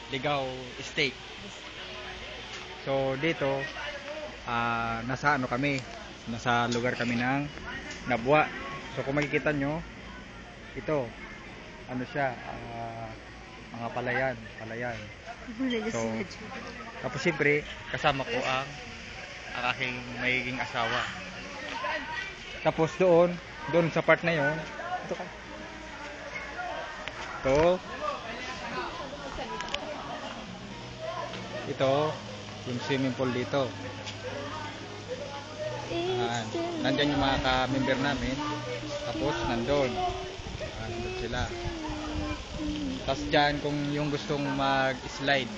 Ligaw Estate. So dito nasa ano kami, nasa lugar kami ng Nabwa. So kung makikita nyo, ito ano siya, mga palayan. So tapos siyempre kasama ko ang aking magiging asawa. Tapos doon sa part na yon, ito yung swimming pool dito. Nandyan yung mga ka-member namin. Tapos nandun sila. Tapos dyan kung yung gustong mag-slide.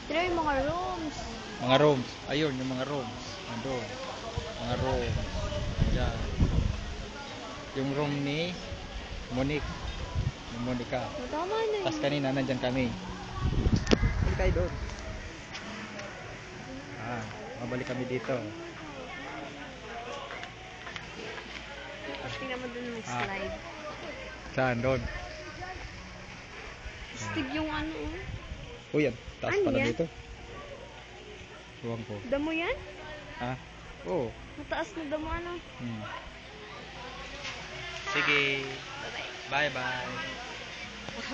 Pero yung mga rooms. Ayun yung mga rooms. Nandun. Mga rooms. Dyan. Yung room ni Monique. Yung Monica. Tama na yun. Tapos kanina nandyan kami. Hindi tayo doon. Mabalik kami dito. Tingnan mo doon mag-slide. Saan doon? Stig yung ano. Yan. Taas Ano pala yan? dito. Suwang ko. Damo yan? Oo. Mataas na damo ano? Sige. Bye-bye.